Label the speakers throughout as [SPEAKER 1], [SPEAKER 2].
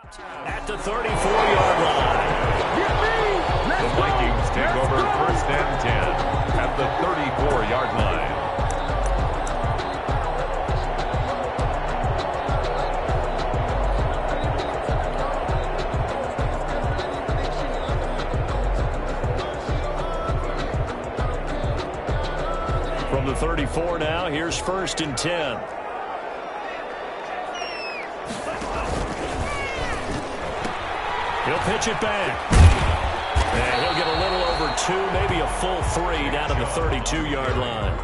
[SPEAKER 1] At the 34-yard line.
[SPEAKER 2] The Vikings take over 1st and 10 at the 34-yard line.
[SPEAKER 1] From the 34 now, here's 1st and 10. He'll pitch it back. And he'll get a little over 2, maybe a full 3 down to the 32-yard line.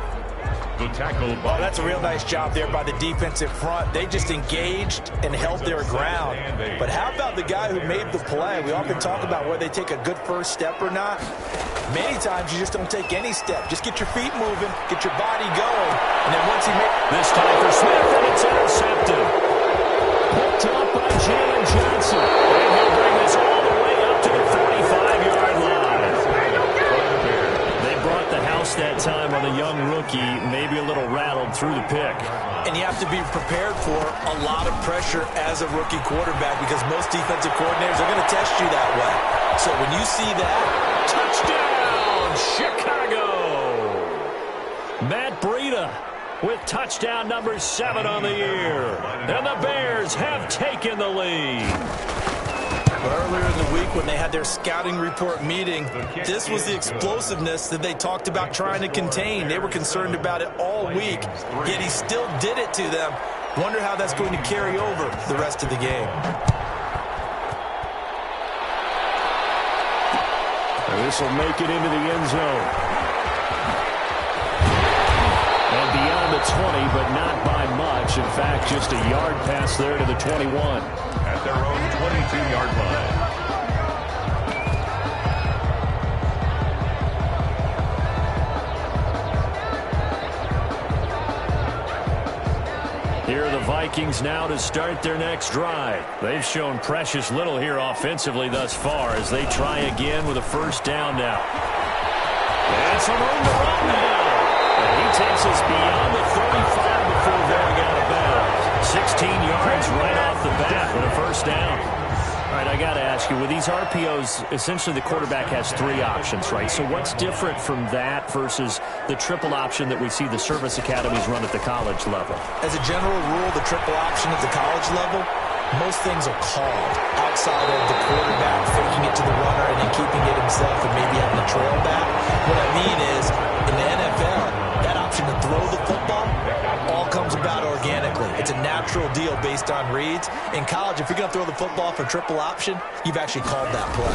[SPEAKER 2] The tackle by
[SPEAKER 3] that's a real nice job there by the defensive front. They just engaged and held their ground. But how about the guy who made the play? We often talk about whether they take a good first step or not. Many times you just don't take any step. Just get your feet moving, get your body going, and then once he makes...
[SPEAKER 1] This time for Smith, and it's intercepted. Picked up by Jalen Johnson. And he'll bring this all the way up to the 45-yard line. They brought the house that time on the young rookie, maybe a little rattled through the pick.
[SPEAKER 3] And you have to be prepared for a lot of pressure as a rookie quarterback because most defensive coordinators are going to test you that way. So when you see that,
[SPEAKER 1] touchdown, Chicago! Matt Breida with touchdown number 7 on the year. And the Bears have taken the lead.
[SPEAKER 3] Earlier in the week when they had their scouting report meeting, this was the explosiveness that they talked about trying to contain. They were concerned about it all week, yet he still did it to them. Wonder how that's going to carry over the rest of the game.
[SPEAKER 1] This will make it into the end zone. And beyond the 20, but not by much. In fact, just a yard pass there to the 21.
[SPEAKER 2] At their own 22-yard line.
[SPEAKER 1] Here are the Vikings now to start their next drive. They've shown precious little here offensively thus far as they try again with a first down now. And some room to run now. And he takes us beyond the 35 before going out of bounds. 16 yards right off the bat with a first down. All right, I got to ask you, with these RPOs, essentially the quarterback has 3 options, right? So what's different from that versus the triple option that we see the service academies run at the college level?
[SPEAKER 3] As a general rule, the triple option at the college level, most things are called outside of the quarterback faking it to the runner and then keeping it himself and maybe having a trail back. What I mean is, in the NFL, that option to throw the football all comes about organically. It's a natural deal based on reads. In college, if you're going to throw the football for triple option, you've actually called that play.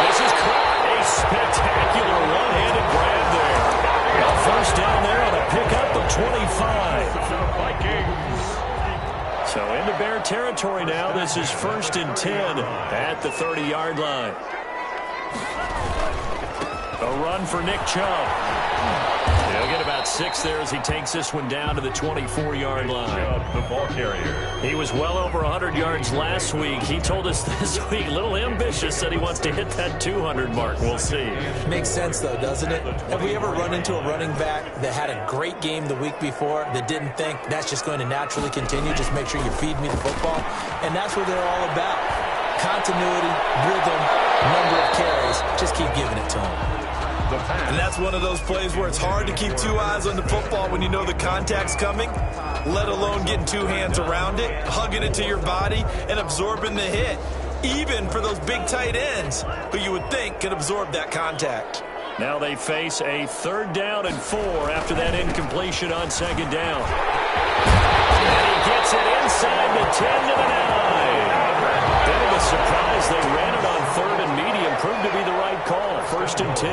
[SPEAKER 1] This is a spectacular one-handed grab there. A first down there on a pickup of 25. So into Bear territory now. This is 1st and 10 at the 30-yard line. A run for Nick Chubb. He'll get about 6 there as he takes this one down to the 24-yard line.
[SPEAKER 2] The ball carrier.
[SPEAKER 1] He was well over 100 yards last week. He told us this week, a little ambitious, that he wants to hit that 200 mark. We'll see.
[SPEAKER 3] Makes sense, though, doesn't it? Have we ever run into a running back that had a great game the week before that didn't think that's just going to naturally continue? Just make sure you feed me the football. And that's what they're all about. Continuity, rhythm, number of carries. Just keep giving it to them. And that's one of those plays where it's hard to keep 2 eyes on the football when you know the contact's coming, let alone getting 2 hands around it, hugging it to your body, and absorbing the hit, even for those big tight ends who you would think could absorb that contact.
[SPEAKER 1] Now they face a 3rd down and 4 after that incompletion on 2nd down. And he gets it inside the 10 to the 9. Bit of a surprise. They ran it on 3rd and medium. Proved to be the right call. 1st and 10.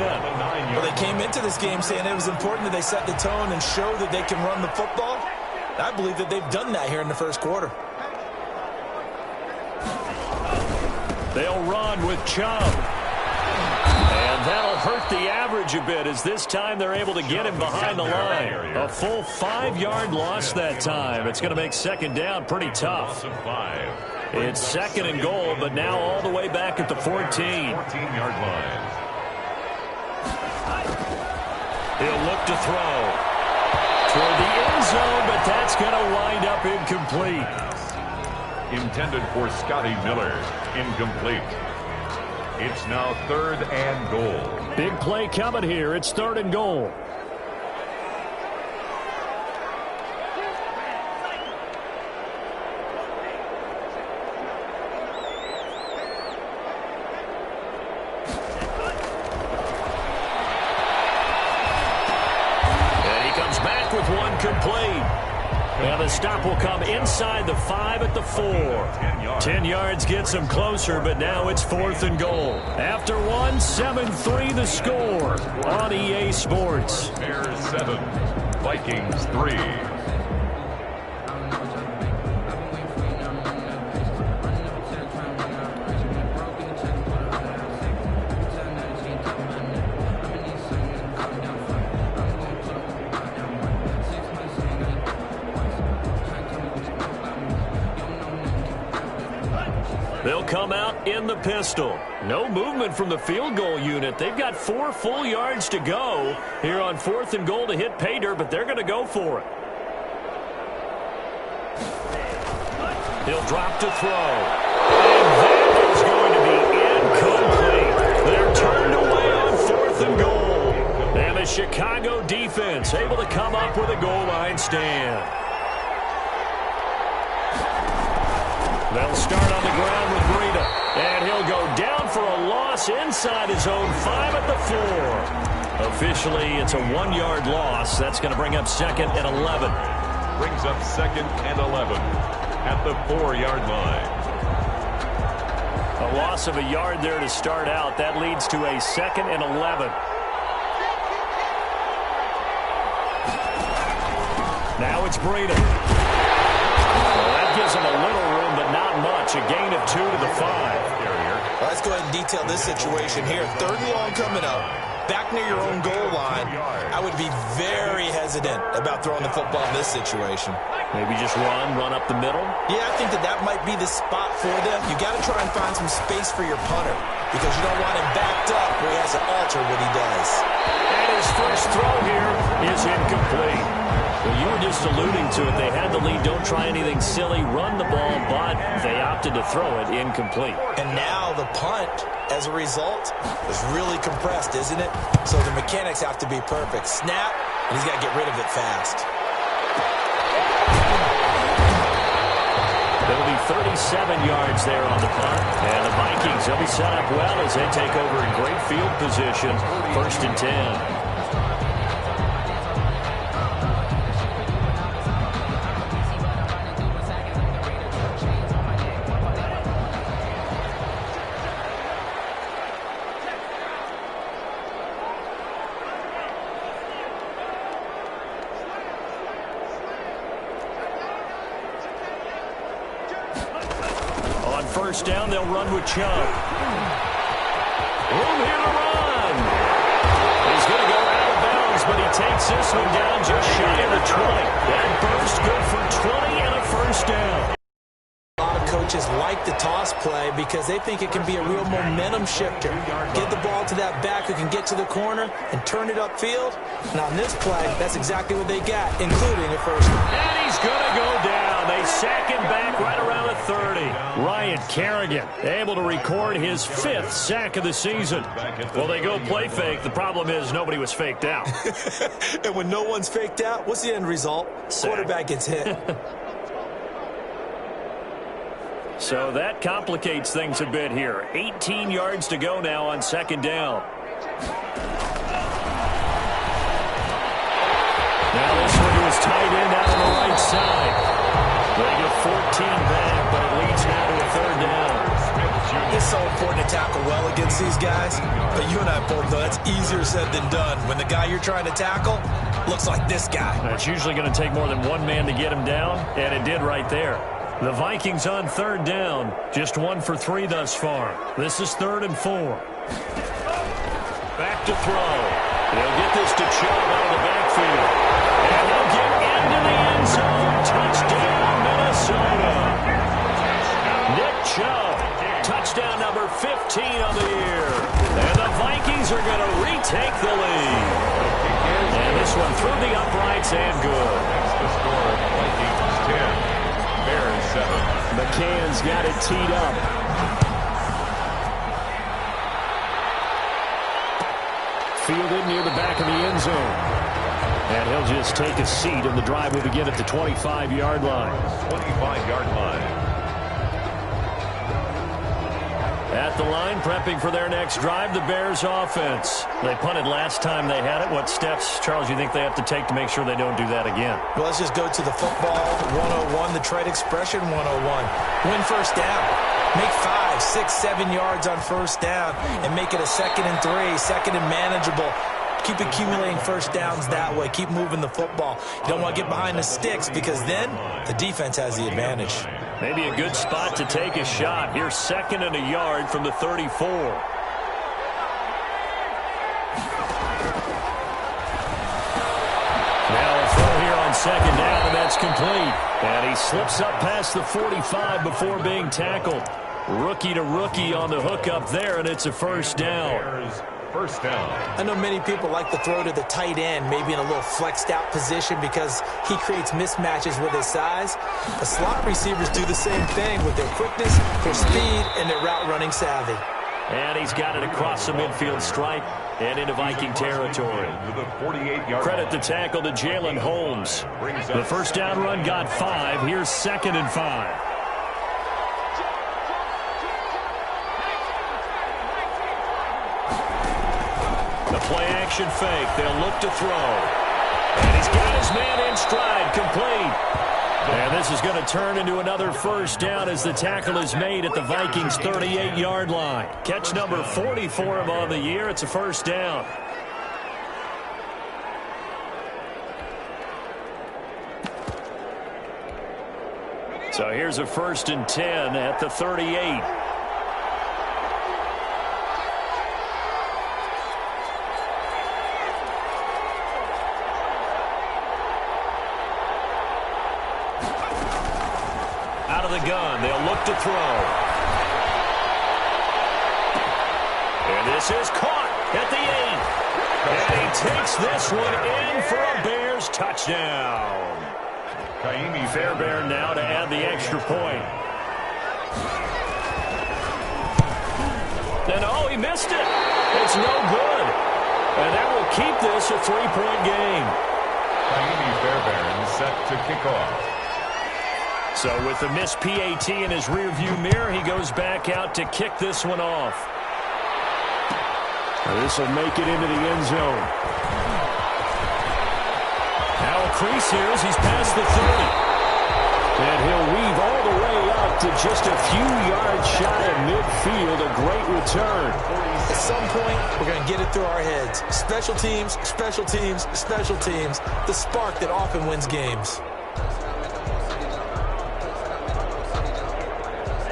[SPEAKER 3] Well, they came into this game saying it was important that they set the tone and show that they can run the football. I believe that they've done that here in the first quarter.
[SPEAKER 1] They'll run with Chubb. And that'll hurt the average a bit as this time they're able to get him behind the line. A full 5-yard loss that time. It's going to make 2nd down pretty tough. It's 2nd and goal, but now all the way back at the 14-yard line. He'll look to throw. toward the end zone, but that's going to wind up incomplete.
[SPEAKER 2] Intended for Scotty Miller. Incomplete. It's now 3rd and goal.
[SPEAKER 1] Big play coming here. It's 3rd and goal. With one complete. Now the stop will come inside the 5 at the 4. 10 yards gets them closer, but now it's 4th and goal. After one, 7-3 the score on EA Sports.
[SPEAKER 2] Bears 7, Vikings 3.
[SPEAKER 1] They'll come out in the pistol. No movement from the field goal unit. They've got 4 full yards to go here on 4th and goal to hit pay dirt, but they're going to go for it. He'll drop to throw. And that is going to be incomplete. They're turned away on 4th and goal. And the Chicago defense able to come up with a goal line stand. They'll start on the ground with Breida. And he'll go down for a loss inside his own 5 at the 4. Officially, it's a 1-yard loss. That's going to bring up 2nd and 11.
[SPEAKER 2] Brings up 2nd and 11 at the 4-yard line.
[SPEAKER 1] A loss of a yard there to start out. That leads to a 2nd and 11. Now it's Breida. Gives him a little room, but not much. A gain of 2 to the 5.
[SPEAKER 3] Well, let's go ahead and detail this situation here. 3rd and long coming up. Back near your own goal line. I would be very hesitant about throwing the football in this situation.
[SPEAKER 1] Maybe just run up the middle?
[SPEAKER 3] Yeah, I think that might be the spot for them. You got to try and find some space for your punter because you don't want him backed up where he has to alter what he does.
[SPEAKER 1] And his first throw here is incomplete. Well, you were just alluding to it. They had the lead. Don't try anything silly. Run the ball, but they opted to throw it incomplete.
[SPEAKER 3] And now the punt, as a result, is really compressed, isn't it? So the mechanics have to be perfect. Snap, and he's got to get rid of it fast.
[SPEAKER 1] It'll be 37 yards there on the punt. And the Vikings, they'll be set up well as they take over in great field position. 1st and 10. First down, they'll run with Chubb. Room here to run. He's going to go out of bounds, but he takes this one down just shy of the 20. That burst good for 20 and a first down.
[SPEAKER 3] A lot of coaches like the toss play because they think it can be a real momentum shifter. Get the ball to that back who can get to the corner and turn it upfield. Now, in this play, that's exactly what they got, including a first down.
[SPEAKER 1] And he's going to go down. They sack him back right around the 30. Ryan Kerrigan able to record his 5th sack of the season. Well, they go play fake. The problem is nobody was faked out.
[SPEAKER 3] And when no one's faked out, what's the end result?
[SPEAKER 1] Sack.
[SPEAKER 3] Quarterback gets hit.
[SPEAKER 1] So that complicates things a bit here. 18 yards to go now on 2nd down. Now this one to his tight end out on the right side. They get 14 back, but it leads now to a 3rd down.
[SPEAKER 3] It's so important to tackle well against these guys, but you and I both know that's easier said than done. When the guy you're trying to tackle looks like this guy.
[SPEAKER 1] It's usually going to take more than one man to get him down, and it did right there. The Vikings on 3rd down, just 1 for 3 thus far. This is 3rd and 4. Back to throw. They'll get this to Chubb out of the backfield. And he'll get into the end zone. Touchdown, Minnesota. Nick Chubb, touchdown number 15 on the year. And the Vikings are going to retake the lead. And this one through the uprights and good.
[SPEAKER 2] That's the score. Vikings 10, Bears 7.
[SPEAKER 1] McCann's got it teed up. Fielded near the back of the end zone. And he'll just take a seat, and the drive will begin at the 25-yard line.
[SPEAKER 2] 25-yard line.
[SPEAKER 1] At the line, prepping for their next drive, the Bears offense. They punted last time they had it. What steps, Charles, you think they have to take to make sure they don't do that again?
[SPEAKER 3] Well, let's just go to the football 101, the trade expression 101. Win first down. Make 5, 6, 7 yards on first down and make it a 2nd and 3, 2nd and manageable. Keep accumulating first downs that way. Keep moving the football. You don't want to get behind the sticks because then the defense has the advantage.
[SPEAKER 1] Maybe a good spot to take a shot. Here's 2nd and a yard from the 34. Now a throw here on 2nd down, and that's complete. And he slips up past the 45 before being tackled. Rookie to rookie on the hook up there, and it's a first down.
[SPEAKER 2] First down.
[SPEAKER 3] I know many people like to throw to the tight end, maybe in a little flexed out position because he creates mismatches with his size. The slot receivers do the same thing with their quickness, their speed, and their route running savvy.
[SPEAKER 1] And he's got it across the midfield stripe and into Viking territory. Credit the tackle to Jalen Holmes. The first down run got 5. Here's 2nd and 5. The play-action fake. They'll look to throw. And he's got his man in stride, complete. And this is going to turn into another first down as the tackle is made at the Vikings' 38-yard line. Catch number 44 of on the year. It's a first down. So here's a 1st and 10 at the 38. Out of the gun, they'll look to throw. And this is caught at the 8. And he takes this one in for a Bears touchdown. Fairbairn now to add the extra point. And oh, he missed it. It's no good. And that will keep this a 3-point game.
[SPEAKER 2] Fairbairn set to kick off.
[SPEAKER 1] So with the missed PAT in his rearview mirror, he goes back out to kick this one off. This will make it into the end zone. Now a crease here as he's past the 30. And he'll weave all the way up to just a few yards shy of midfield. A great return.
[SPEAKER 3] At some point, we're going to get it through our heads. Special teams, special teams, special teams. The spark that often wins games.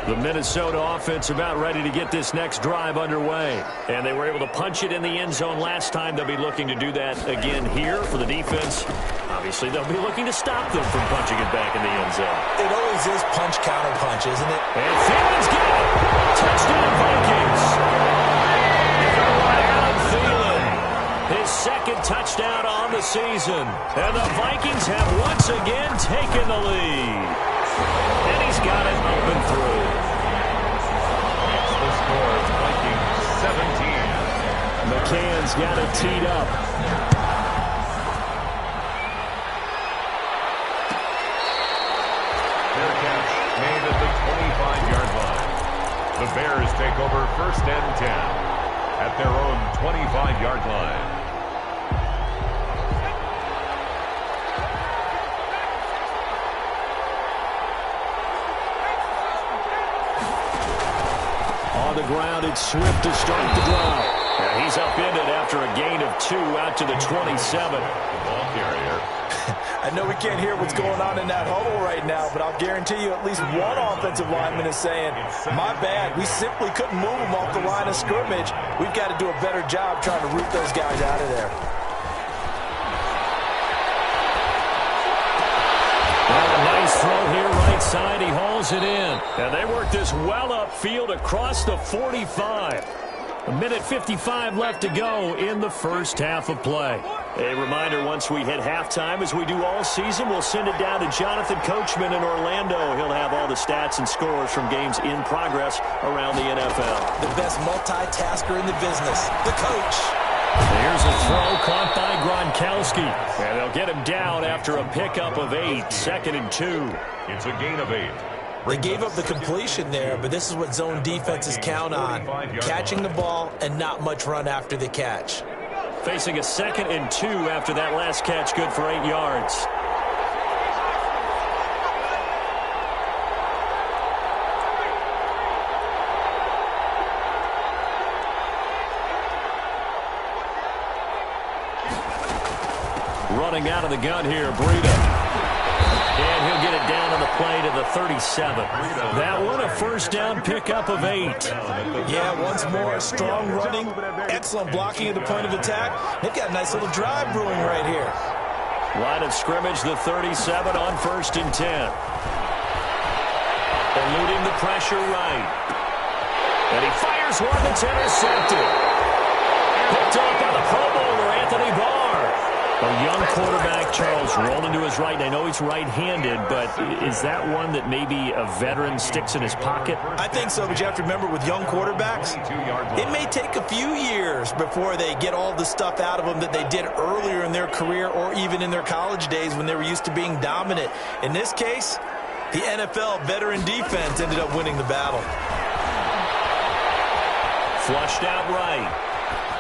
[SPEAKER 1] The Minnesota offense about ready to get this next drive underway. And they were able to punch it in the end zone last time. They'll be looking to do that again here for the defense. Obviously, they'll be looking to stop them from punching it back in the end zone.
[SPEAKER 3] It always is punch, counter punch, isn't it?
[SPEAKER 1] And Thielen's got it. Touchdown, Vikings. Adam Thielen, his 2nd touchdown on the season. And the Vikings have once again taken the lead. And he's got it up and through.
[SPEAKER 2] That's the score. Vikings 17.
[SPEAKER 1] McCann's got it teed up.
[SPEAKER 2] Fair catch made at the 25-yard line. The Bears take over 1st and 10 at their own 25-yard line.
[SPEAKER 1] On the ground, it's Swift to start the drive. And he's upended after a gain of 2 out to the 27.
[SPEAKER 2] Ball carrier.
[SPEAKER 3] I know we can't hear what's going on in that huddle right now, but I'll guarantee you at least one offensive lineman is saying, my bad, we simply couldn't move them off the line of scrimmage. We've got to do a better job trying to root those guys out of there.
[SPEAKER 1] Nice throw here right side. He hauls it in. And they work this well upfield across the 45. 1:55 left to go in the first half of play. A reminder, once we hit halftime, as we do all season, we'll send it down to Jonathan Coachman in Orlando. He'll have all the stats and scores from games in progress around the NFL.
[SPEAKER 3] The best multitasker in the business, the coach.
[SPEAKER 1] Here's a throw caught by Gronkowski. And they'll get him down after a pickup of 8, 2nd and 2.
[SPEAKER 2] It's a gain of 8.
[SPEAKER 3] They gave up the completion there, but this is what zone defenses count on. Catching the ball and not much run after the catch.
[SPEAKER 1] Facing a 2nd and 2 after that last catch, good for 8 yards. Running out of the gun here, Breida. And he'll get it down on the play to the 37. That one, a first down pickup of 8.
[SPEAKER 3] Yeah, once more, strong running, excellent blocking at the point of attack. They've got a nice little drive brewing right here.
[SPEAKER 1] Line of scrimmage, the 37 on 1st and 10. Eluding the pressure right. And he fires one that's intercepted. Picked up by the Pro Bowler, Anthony Barr. A young quarterback, Charles, rolling to his right. I know he's right-handed, but is that one that maybe a veteran sticks in his pocket?
[SPEAKER 3] I think so, but you have to remember with young quarterbacks, it may take a few years before they get all the stuff out of them that they did earlier in their career or even in their college days when they were used to being dominant. In this case, the NFL veteran defense ended up winning the battle.
[SPEAKER 1] Flushed out right.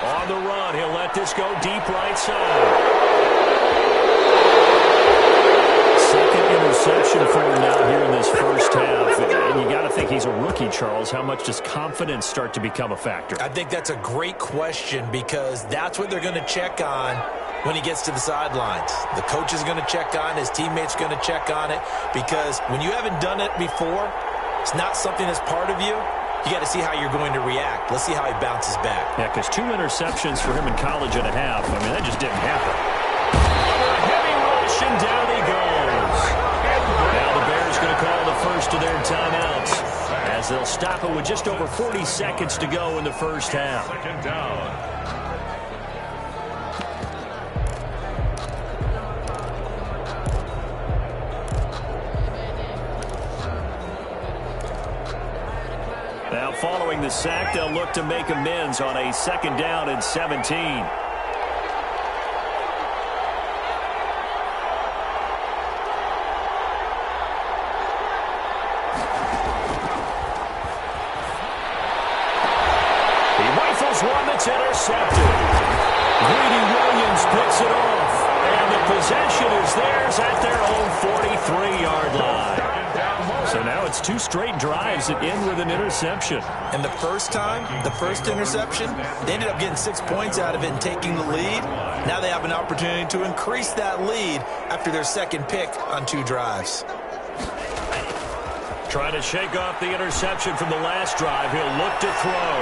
[SPEAKER 1] On the run, he'll let this go deep right side. Second interception for him now here in this first half. And you got to think he's a rookie, Charles. How much does confidence start to become a factor?
[SPEAKER 3] I think that's a great question because that's what they're going to check on when he gets to the sidelines. The coach is going to check on, his teammates are going to check on it, because when you haven't done it before, it's not something that's part of you. You got to see how you're going to react. Let's see how he bounces back.
[SPEAKER 1] Yeah, because 2 interceptions for him in college and a half. I mean, that just didn't happen. A heavy rush, and down he goes. Now the Bears going to call the first of their timeouts as they'll stop it with just over 40 seconds to go in the first half.
[SPEAKER 2] Second down.
[SPEAKER 1] Now following the sack, they'll look to make amends on a 2nd down and 17. He rifles one that's intercepted. Greedy Williams picks it off. And the possession is theirs at their own 43-yard line. So now it's 2 straight drives that end with an interception.
[SPEAKER 3] And the first time, the first interception, they ended up getting 6 points out of it and taking the lead. Now they have an opportunity to increase that lead after their second pick on 2 drives.
[SPEAKER 1] Trying to shake off the interception from the last drive. He'll look to throw.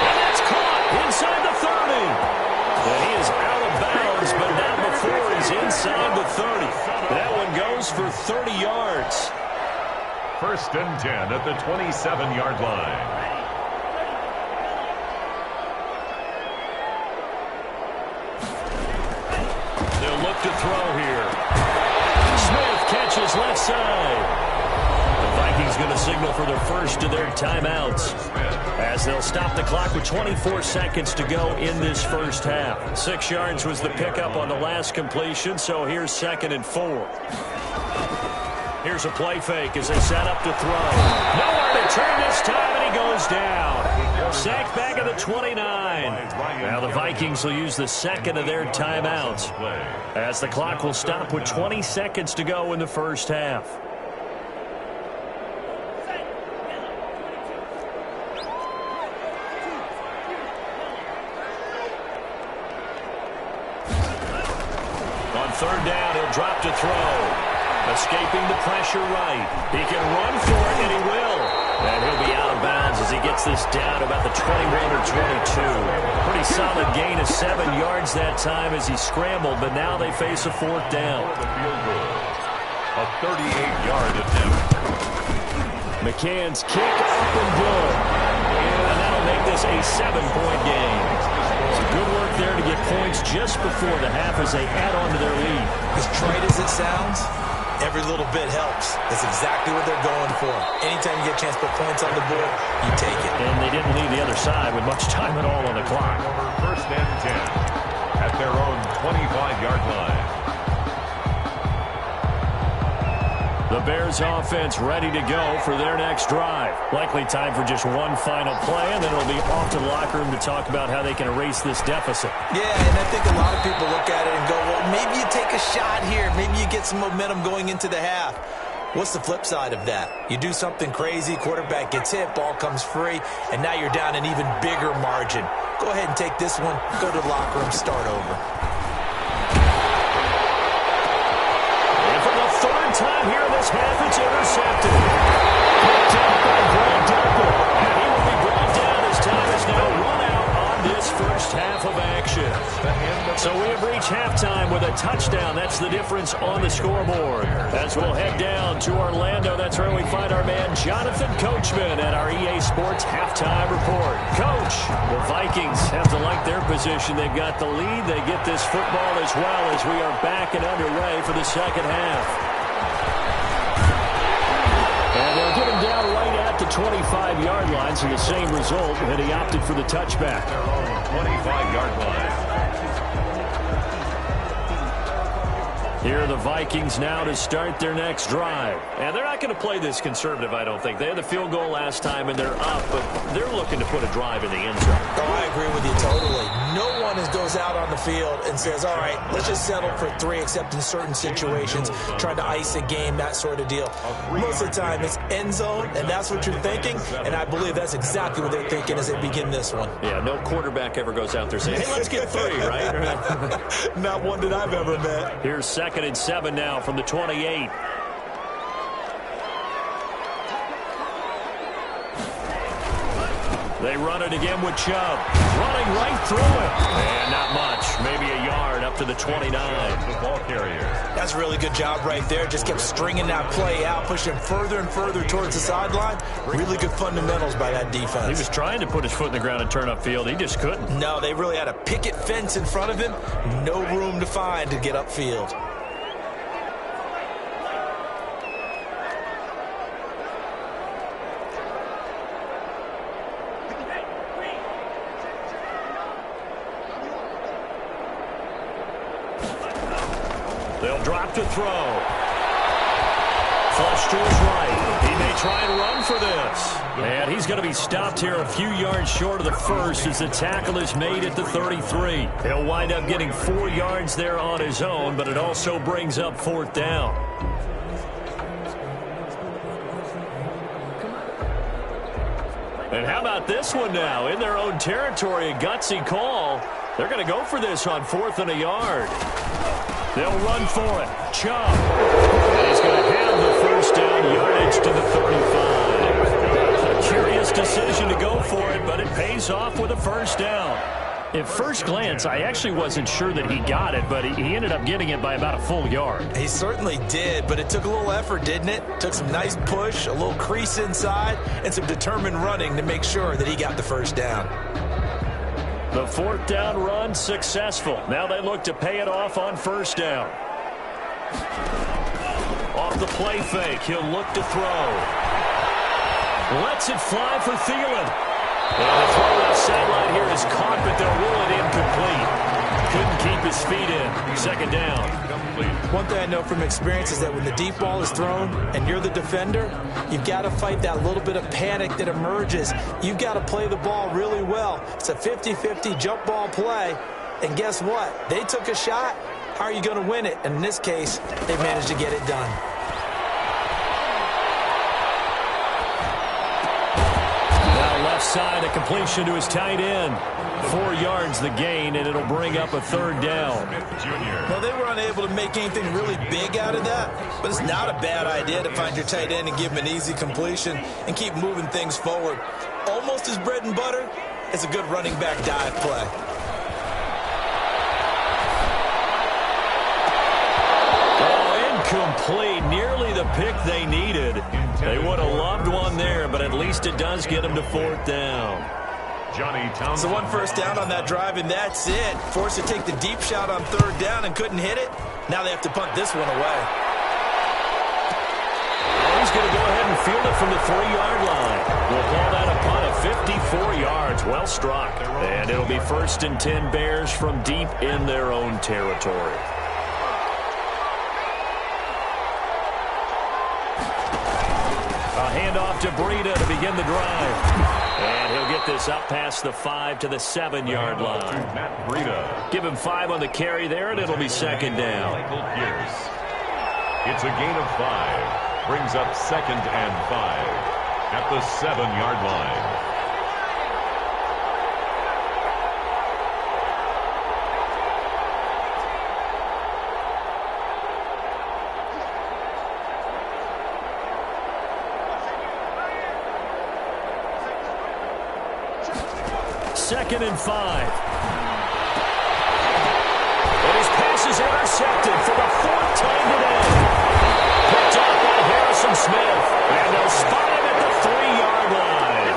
[SPEAKER 1] And that's caught inside the 30. And he is out of bounds, but not before he's inside the 30. That one goes for 30 yards.
[SPEAKER 2] 1st and 10 at the 27-yard line.
[SPEAKER 1] They'll look to throw here. Smith catches left side. The Vikings going to signal for their first of their timeouts as they'll stop the clock with 24 seconds to go in this first half. 6 yards was the pickup on the last completion, so here's 2nd and 4. Here's a play fake as they set up to throw. Nowhere to turn this time, and he goes down. Sacked back at the 29. Now the Vikings will use the 2nd of their timeouts as the clock will stop with 20 seconds to go in the first half. On 3rd down, he'll drop to throw. Escaping the pressure right. He can run for it, and he will. And he'll be out of bounds as he gets this down about the 21 or 22. Pretty solid gain of 7 yards that time as he scrambled, but now they face a 4th down.
[SPEAKER 2] A 38-yard attempt.
[SPEAKER 1] McCann's kick up and good. And that'll make this a 7-point game. So Good work there to get points just before the half as they add on to their lead.
[SPEAKER 3] As trite as it sounds, every little bit helps. That's exactly what they're going for. Anytime you get a chance to put points on the board, you take it.
[SPEAKER 1] And they didn't leave the other side with much time at all on the clock.
[SPEAKER 2] Over first and 10 at their own 25-yard line.
[SPEAKER 1] The Bears offense ready to go for their next drive. Likely time for just one final play, and then it'll be off to the locker room to talk about how they can erase this deficit.
[SPEAKER 3] Yeah, and I think a lot of people look at it and go, well, maybe you take a shot here. Maybe you get some momentum going into the half. What's the flip side of that? You do something crazy, quarterback gets hit, ball comes free, and now you're down an even bigger margin. Go ahead and take this one, go to the locker room, start over.
[SPEAKER 1] Time here in this half, it's intercepted. Picked up by Greg Duncan. And he will be brought down as time is now run out on this first half of action. So we have reached halftime with a touchdown. That's the difference on the scoreboard. As we'll head down to Orlando, that's where we find our man Jonathan Coachman at our EA Sports Halftime Report. Coach, the Vikings have to like their position. They've got the lead. They get this football as well as we are back and underway for the second half. And they'll get him down right at the 25-yard line, so the same result, and he opted for the touchback.
[SPEAKER 2] 25-yard line.
[SPEAKER 1] Here are the Vikings now to start their next drive. And they're not going to play this conservative, I don't think. They had the field goal last time, and they're up, but they're looking to put a drive in the end zone.
[SPEAKER 3] Oh, I agree with you totally. No one goes out on the field and says, all right, let's just settle for 3, except in certain situations, trying to ice a game, that sort of deal. Most of the time, it's end zone, and that's what you're thinking, and I believe that's exactly what they're thinking as they begin this one.
[SPEAKER 1] Yeah, no quarterback ever goes out there saying, hey, let's get 3, right?
[SPEAKER 3] Not one that I've ever met.
[SPEAKER 1] Here's 2nd and 7 now from the 28. They run it again with Chubb. Running right through it. And not much. Maybe a yard up to the 29.
[SPEAKER 2] The ball carrier.
[SPEAKER 3] That's a really good job right there. Just kept stringing that play out, pushing further and further towards the sideline. Really good fundamentals by that defense.
[SPEAKER 1] He was trying to put his foot in the ground and turn upfield. He just couldn't.
[SPEAKER 3] No, they really had a picket fence in front of him. No room to find to get upfield.
[SPEAKER 1] They'll drop to throw. Flush to his right. He may try and run for this. And he's going to be stopped here a few yards short of the first as the tackle is made at the 33. He'll wind up getting 4 yards there on his own, but it also brings up 4th down. And how about this one now? In their own territory, a gutsy call. They're going to go for this on 4th and a yard. They'll run for it. Chubb. And he's going to have the first down yardage to the 35. A curious decision to go for it, but it pays off with a first down. At first glance, I actually wasn't sure that he got it, but he ended up getting it by about a full yard.
[SPEAKER 3] He certainly did, but it took a little effort, didn't it? Took some nice push, a little crease inside, and some determined running to make sure that he got the first down.
[SPEAKER 1] The 4th down run successful. Now they look to pay it off on first down. Off the play fake, he'll look to throw. Lets it fly for Thielen. And the throw left sideline here is caught, but they'll rule it incomplete. Couldn't keep his feet in. 2nd down.
[SPEAKER 3] One thing I know from experience is that when the deep ball is thrown and you're the defender, you've got to fight that little bit of panic that emerges. You've got to play the ball really well. It's a 50-50 jump ball play. And guess what? They took a shot. How are you going to win it? And in this case, they managed to get it done.
[SPEAKER 1] Now left side, a completion to his tight end. 4 yards the gain, and it'll bring up a 3rd down.
[SPEAKER 3] Well, they were unable to make anything really big out of that, but it's not a bad idea to find your tight end and give him an easy completion and keep moving things forward. Almost as bread and butter as a good running back dive play.
[SPEAKER 1] Oh, incomplete. Nearly the pick they needed. They would have loved one there, but at least it does get them to 4th down.
[SPEAKER 3] So one first down on that drive, and that's it. Forced to take the deep shot on third down and couldn't hit it. Now they have to punt this one away.
[SPEAKER 1] He's going to go ahead and field it from the 3-yard line. We'll call that a punt of 54 yards. Well struck. And it'll be 1st and 10 Bears from deep in their own territory. A handoff to Breida to begin the drive. And he'll get this up past the 5 to the 7-yard line. Give him 5 on the carry there, and it'll be 2nd down.
[SPEAKER 2] It's a gain of 5. Brings up 2nd and 5 at the 7-yard line.
[SPEAKER 1] Second and 5. And his pass is intercepted for the 4th time today. Picked off by Harrison Smith. And they'll spot him at the 3-yard line.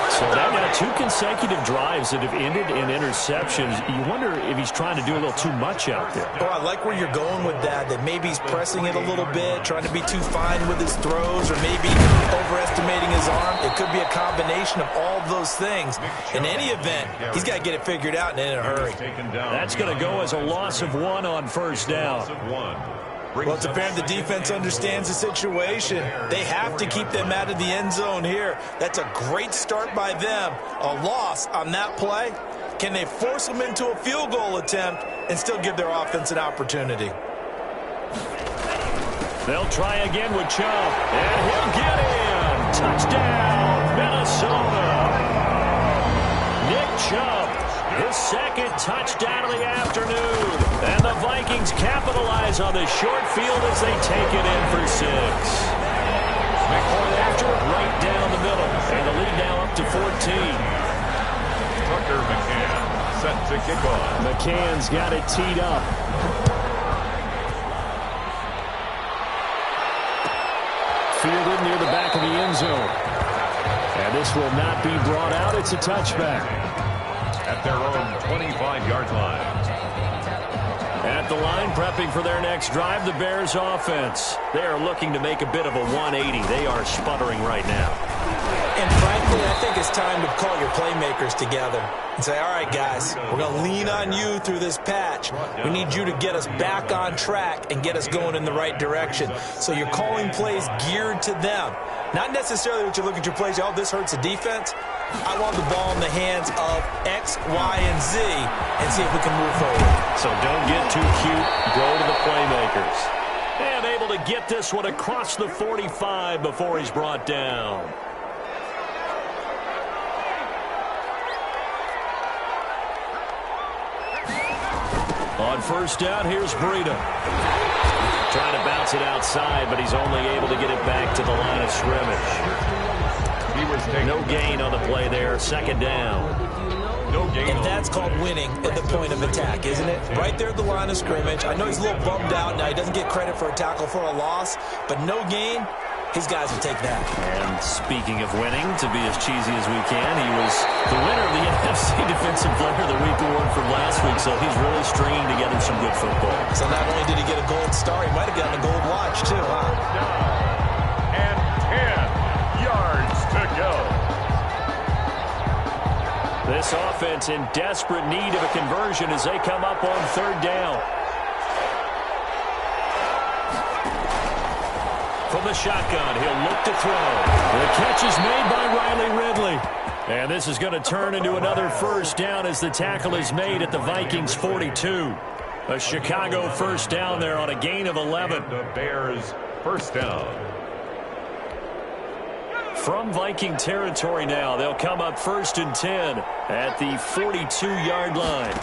[SPEAKER 1] So they've got 2 consecutive drives that have ended in interceptions. You wonder if he's trying to do a little too much out there.
[SPEAKER 3] Oh, I like where you're going with that maybe he's pressing it a little bit, trying to be too fine with his throws, or maybe overestimating his arm. It could be a combination of all those things. In any event, he's got to get it figured out and in a hurry.
[SPEAKER 1] That's going to go as a loss of 1 on 1st down.
[SPEAKER 3] Well, it's apparent the defense understands the situation. They have to keep them out of the end zone here. That's a great start by them. A loss on that play. Can they force them into a field goal attempt and still give their offense an opportunity?
[SPEAKER 1] They'll try again with Chubb. And he'll get in. Touchdown, Minnesota. Nick Chubb, his 2nd touchdown of the afternoon. And the Vikings capitalize on this short field as they take it in for 6. McCoy after it right down the middle. And the lead now up to 14.
[SPEAKER 2] Tucker McCann set to kick off.
[SPEAKER 1] McCann's got it teed up. Fielded near the back of the end zone. And this will not be brought out. It's a touchback.
[SPEAKER 2] At their own 25-yard line.
[SPEAKER 1] At the line, prepping for their next drive, the Bears offense. They are looking to make a bit of a 180. They are sputtering right now.
[SPEAKER 3] And frankly, I think it's time to call your playmakers together and say, all right, guys, we're going to lean on you through this patch. We need you to get us back on track and get us going in the right direction. So you're calling plays geared to them. Not necessarily what you look at your plays, oh, this hurts the defense. I want the ball in the hands of X, Y, and Z and see if we can move forward.
[SPEAKER 1] So don't get too cute. Go to the playmakers. And able to get this one across the 45 before he's brought down. On 1st down, here's Breida. Trying to bounce it outside, but he's only able to get it back to the line of scrimmage. No gain on the play there. 2nd down.
[SPEAKER 2] No gain.
[SPEAKER 3] And that's called winning at the point of attack, isn't it? Right there at the line of scrimmage. I know he's a little bummed out now. He doesn't get credit for a tackle for a loss, but no gain. His guys will take that.
[SPEAKER 1] And speaking of winning, to be as cheesy as we can, he was the winner of the NFC Defensive Player of the Week award from last week, so he's really stringing together some good football.
[SPEAKER 3] So not only did he get a gold star, he might have gotten a gold watch too, huh?
[SPEAKER 2] And 10 yards to go.
[SPEAKER 1] This offense in desperate need of a conversion as they come up on 3rd down. From the shotgun, he'll look to throw. The catch is made by Riley Ridley. And this is going to turn into another 1st down as the tackle is made at the Vikings 42. A Chicago 1st down there on a gain of 11.
[SPEAKER 2] The Bears 1st down.
[SPEAKER 1] From Viking territory now, they'll come up 1st and 10 at the 42-yard line.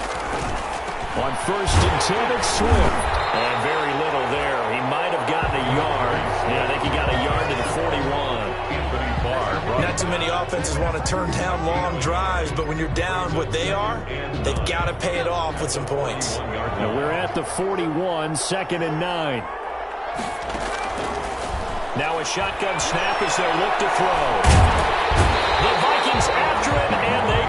[SPEAKER 1] On 1st and 10, it's Swift. And very little there. He might have gotten a yard. Yeah, I think he got a yard to the 41.
[SPEAKER 3] Not too many offenses want to turn down long drives, but when you're down what they are, they've got to pay it off with some points.
[SPEAKER 1] Now we're at the 41, 2nd and 9. Now a shotgun snap as they look to throw. The Vikings after it, and they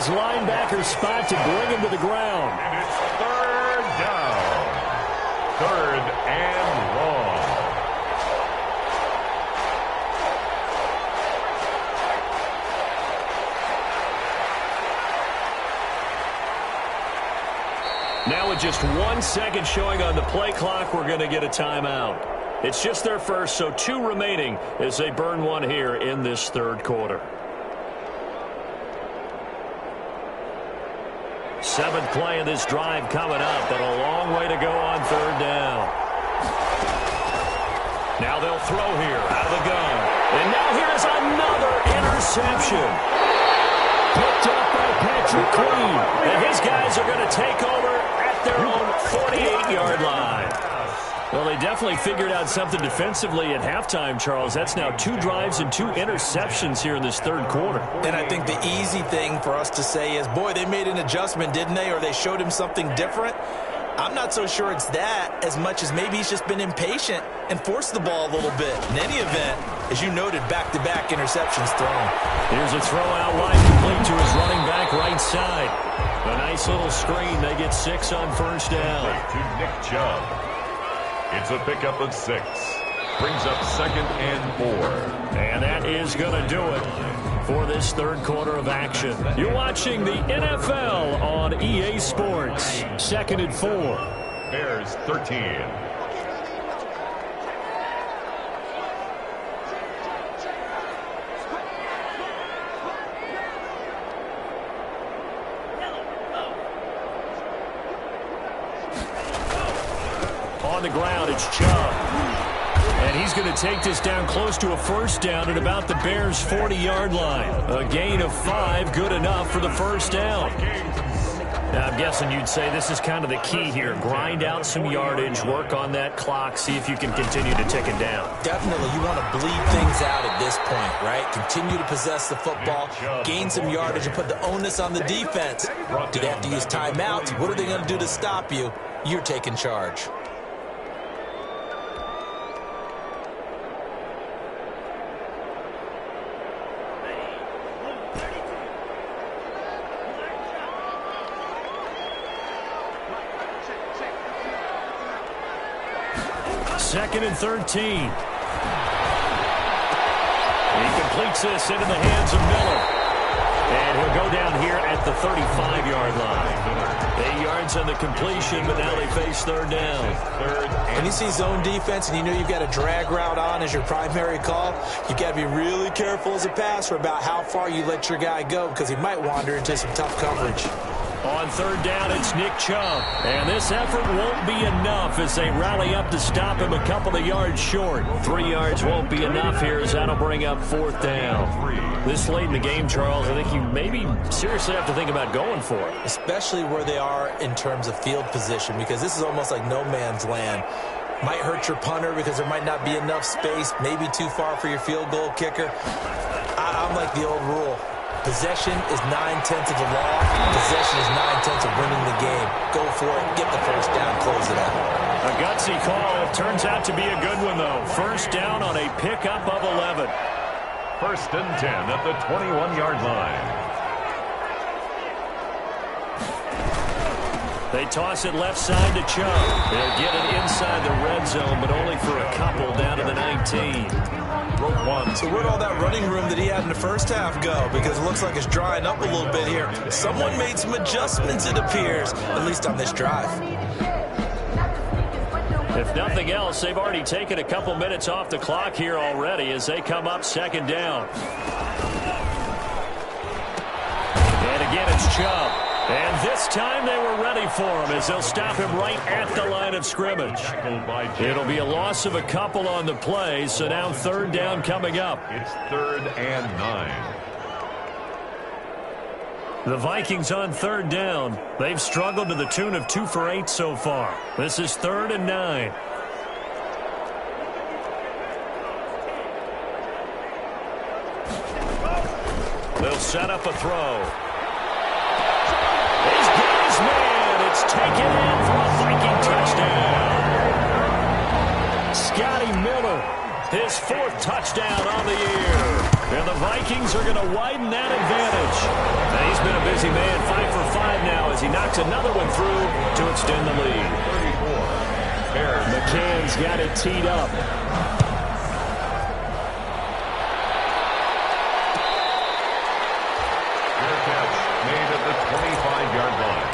[SPEAKER 1] linebacker spot to bring him to the ground.
[SPEAKER 2] And it's third down. Third and long.
[SPEAKER 1] Now with just 1 second showing on the play clock, we're going to get a timeout. It's just their first, so 2 remaining as they burn one here in this third quarter. 7th play of this drive coming up, and a long way to go on third down. Now they'll throw here out of the gun. And now here's another interception. Picked up by Patrick Queen. And his guys are going to take over at their own 48-yard line. Well, they definitely figured out something defensively at halftime, Charles. That's now 2 drives and 2 interceptions here in this third quarter.
[SPEAKER 3] And I think the easy thing for us to say is, boy, they made an adjustment, didn't they? Or they showed him something different. I'm not so sure it's that as much as maybe he's just been impatient and forced the ball a little bit. In any event, as you noted, back-to-back interceptions thrown.
[SPEAKER 1] Here's a throw out wide complete to his running back right side. A nice little screen. They get 6 on first down.
[SPEAKER 2] To Nick Chubb. It's a pickup of 6. Brings up 2nd and 4.
[SPEAKER 1] And that is going to do it for this third quarter of action. You're watching the NFL on EA Sports. 2nd and 4.
[SPEAKER 2] Bears 13.
[SPEAKER 1] On the ground, it's Chubb. And he's going to take this down close to a first down at about the Bears' 40-yard line. A gain of 5, good enough for the first down. Now, I'm guessing you'd say this is kind of the key here. Grind out some yardage, work on that clock, see if you can continue to tick it down.
[SPEAKER 3] Definitely, you want to bleed things out at this point, right? Continue to possess the football, gain some yardage, and put the onus on the defense. Do they have to use timeouts? What are they going to do to stop you? You're taking charge.
[SPEAKER 1] Second and 13. He completes this into the hands of Miller. And he'll go down here at the 35-yard line. 8 yards on the completion, but now they face third down.
[SPEAKER 3] When you see zone defense and you know you've got a drag route on as your primary call, you've got to be really careful as a passer about how far you let your guy go because he might wander into some tough coverage.
[SPEAKER 1] On third down, it's Nick Chubb. And this effort won't be enough as they rally up to stop him a couple of yards short. 3 yards won't be enough here as that'll bring up fourth down. This late in the game, Charles, I think you maybe seriously have to think about going for it.
[SPEAKER 3] Especially where they are in terms of field position, because this is almost like no man's land. Might hurt your punter because there might not be enough space, maybe too far for your field goal kicker. I'm like the old rule. Possession is 9/10 of the law. Possession is 9/10 of winning the game. Go for it. Get the first down. Close it out.
[SPEAKER 1] A gutsy call. Turns out to be a good one, though. First down on a pickup of 11.
[SPEAKER 2] 1st and 10 at the 21-yard line.
[SPEAKER 1] They toss it left side to Chubb. They'll get it inside the red zone, but only for a couple down to the 19.
[SPEAKER 3] So where'd all that running room that he had in the first half go? Because it looks like it's drying up a little bit here. Someone made some adjustments, it appears, at least on this drive.
[SPEAKER 1] If nothing else, they've already taken a couple minutes off the clock here already as they come up second down. And again, it's Chubb. And this time they were ready for him as they'll stop him right at the line of scrimmage. It'll be a loss of a couple on the play, so now third down coming up.
[SPEAKER 2] It's 3rd and 9.
[SPEAKER 1] The Vikings on third down. They've struggled to the tune of 2 for 8 so far. This is 3rd and 9. They'll set up a throw. He's got his man. It's taken in for a Viking touchdown. Scotty Miller His 4th touchdown on the year. And the Vikings are going to widen that advantage. And he's been a busy man, 5 for 5 now as he knocks another one through to extend the lead.
[SPEAKER 2] 34.
[SPEAKER 1] McCann's got it teed up.
[SPEAKER 2] Fair catch made at the 25-yard line.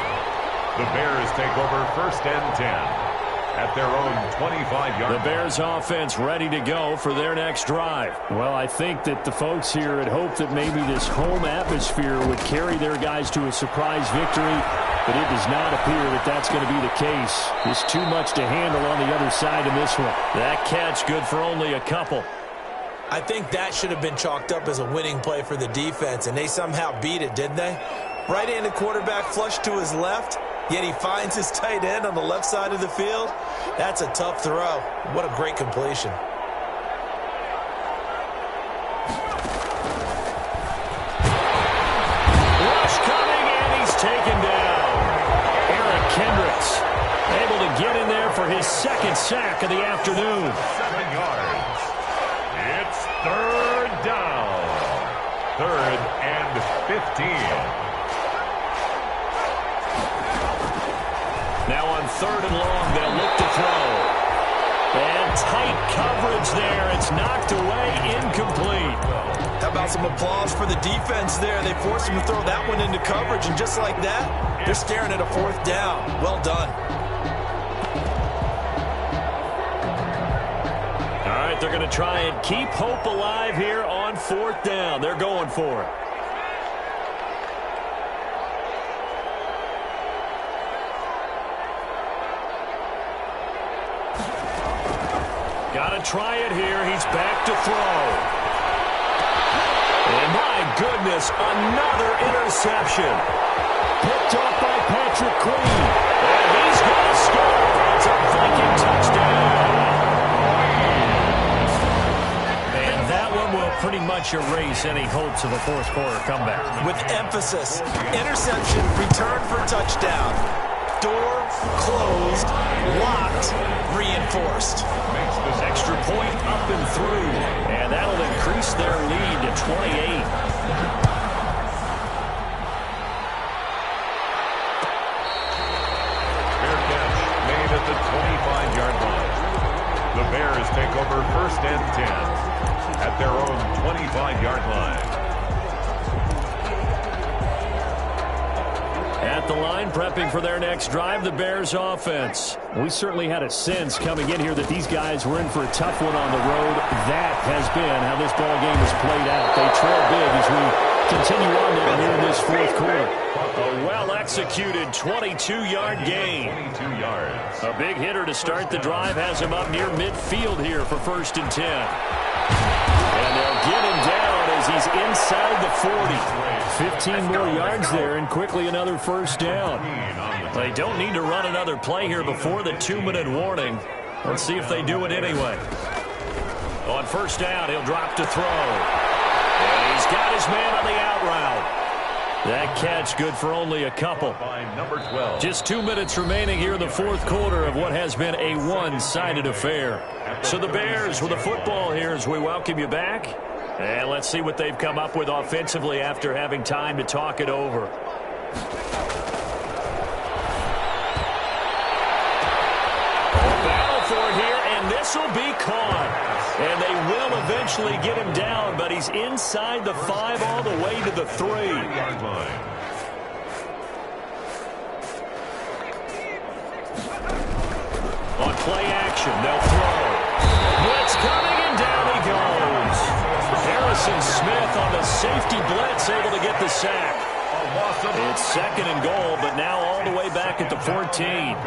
[SPEAKER 2] The Bears take over 1st and 10. At their own 25-yard.
[SPEAKER 1] The Bears offense ready to go for their next drive. Well, I think that the folks here had hoped that maybe this home atmosphere would carry their guys to a surprise victory, but it does not appear that that's going to be the case. There's too much to handle on the other side of this one. That catch good for only a couple.
[SPEAKER 3] I think that should have been chalked up as a winning play for the defense, and they somehow beat it, didn't they? Right-handed quarterback flushed to his left, yet he finds his tight end on the left side of the field. That's a tough throw. What a great completion.
[SPEAKER 1] Rush coming, and he's taken down. Eric Kendricks able to get in there for his 2nd sack of the afternoon.
[SPEAKER 2] 7 yards. It's 3rd down. 3rd and 15.
[SPEAKER 1] Now on 3rd and long, they'll look to throw. And tight coverage there. It's knocked away, incomplete.
[SPEAKER 3] How about some applause for the defense there? They forced him to throw that one into coverage, and just like that, they're staring at a 4th down. Well done.
[SPEAKER 1] All right, they're going to try and keep hope alive here on 4th down. They're going for it. Got to try it here. He's back to throw. And my goodness, another interception. Picked off by Patrick Queen. And he's going to score. It's a Viking touchdown. And that one will pretty much erase any hopes of a 4th quarter comeback.
[SPEAKER 3] With emphasis, interception, return for touchdown. Door closed, locked, reinforced.
[SPEAKER 2] Makes this
[SPEAKER 1] Extra point up and through. And that'll increase their lead to 28.
[SPEAKER 2] fair catch made at the 25-yard line. The Bears take over 1st and 10 at their own 25-yard line.
[SPEAKER 1] At the line, prepping for their next drive, the Bears offense. We certainly had a sense coming in here that these guys were in for a tough one on the road. That has been how this ball game has played out. They trail big as we continue on down here in this 4th quarter. A well-executed 22-yard gain.
[SPEAKER 2] 22 yards.
[SPEAKER 1] A big hitter to start the drive has him up near midfield here for 1st and 10. And they'll get him down as he's inside the 40. 15 more yards there, and quickly another 1st down. They don't need to run another play here before the 2-minute warning. Let's see if they do it anyway. On 1st down, he'll drop to throw. And he's got his man on the out route. That catch good for only a couple.
[SPEAKER 2] By number 12.
[SPEAKER 1] Just 2 minutes remaining here in the 4th quarter of what has been a one-sided affair. So the Bears with the football here as we welcome you back. And let's see what they've come up with offensively after having time to talk it over. Battle for it here, and this will be caught. And they will eventually get him down, but he's inside the 5 all the way to the 3. On play action, they'll throw. Blitz coming, and down he goes. Harrison Smith on the safety blitz, able to get the sack. It's 2nd and goal, but now all the way back at the 14.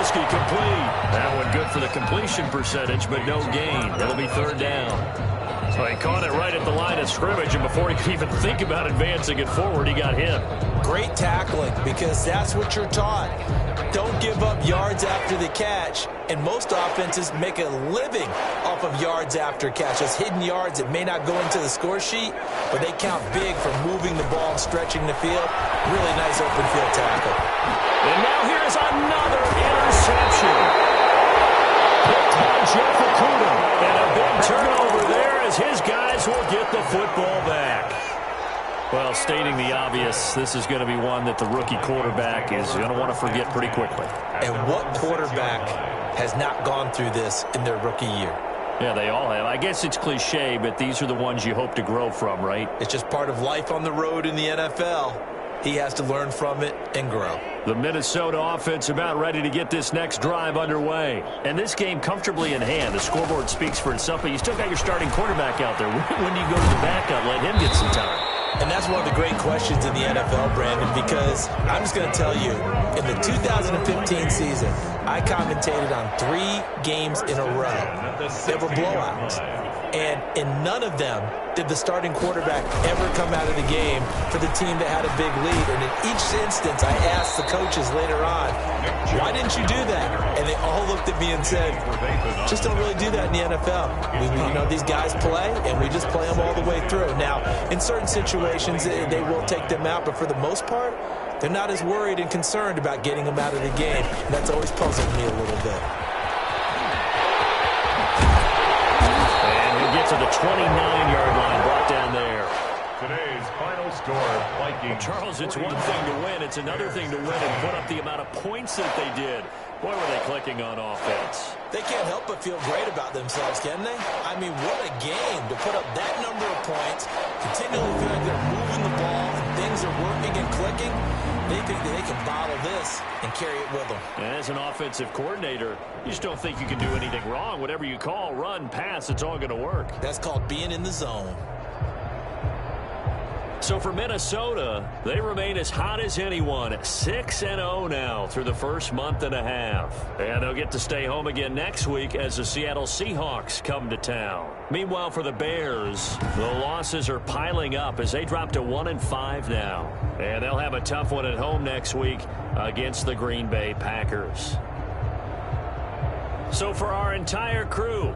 [SPEAKER 1] Complete. That one good for the completion percentage, but no gain. It'll be 3rd down. Well, he caught it right at the line of scrimmage, and before he could even think about advancing it forward, he got hit.
[SPEAKER 3] Great tackling, because that's what you're taught. Don't give up yards after the catch, and most offenses make a living off of yards after catch. Those hidden yards that may not go into the score sheet, but they count big for moving the ball and stretching the field. Really nice open field tackle.
[SPEAKER 1] And now here's another interception. Jeff Okuda, and a big turnover there as his guys will get the football back. Well, stating the obvious, this is going to be one that the rookie quarterback is going to want to forget pretty quickly.
[SPEAKER 3] And what quarterback has not gone through this in their rookie year?
[SPEAKER 1] Yeah, they all have. I guess it's cliche, but these are the ones you hope to grow from, right?
[SPEAKER 3] It's just part of life on the road in the NFL. He has to learn from it and grow.
[SPEAKER 1] The Minnesota offense about ready to get this next drive underway. And this game comfortably in hand. The scoreboard speaks for itself, but you still got your starting quarterback out there. When do you go to the backup? Let him get some time.
[SPEAKER 3] And that's one of the great questions in the NFL, Brandon, because I'm just going to tell you, in the 2015 season, I commentated on 3 games in a row. They were blowouts. And in none of them did the starting quarterback ever come out of the game for the team that had a big lead. And in each instance, I asked the coaches later on, why didn't you do that? And they all looked at me and said, just don't really do that in the NFL. You know, these guys play, and we just play them all the way through. Now, in certain situations, they will take them out, but for the most part, they're not as worried and concerned about getting them out of the game. And that's always puzzled me a little bit.
[SPEAKER 1] To the 29-yard line, brought down there.
[SPEAKER 2] Today's final score, Vikings.
[SPEAKER 1] Charles, it's one thing to win. It's another thing to win and put up the amount of points that they did. Boy, were they clicking on offense.
[SPEAKER 3] They can't help but feel great about themselves, can they? I mean, what a game to put up that number of points, continually feel like they're moving the ball and things are working and clicking. They think that they can bottle this and carry it with them.
[SPEAKER 1] And as an offensive coordinator, you just don't think you can do anything wrong. Whatever you call, run, pass, it's all going to work.
[SPEAKER 3] That's called being in the zone.
[SPEAKER 1] So for Minnesota, they remain as hot as anyone, 6-0 now through the first month and a half. And they'll get to stay home again next week as the Seattle Seahawks come to town. Meanwhile, for the Bears, the losses are piling up as they drop to 1-5 now. And they'll have a tough one at home next week against the Green Bay Packers. So for our entire crew,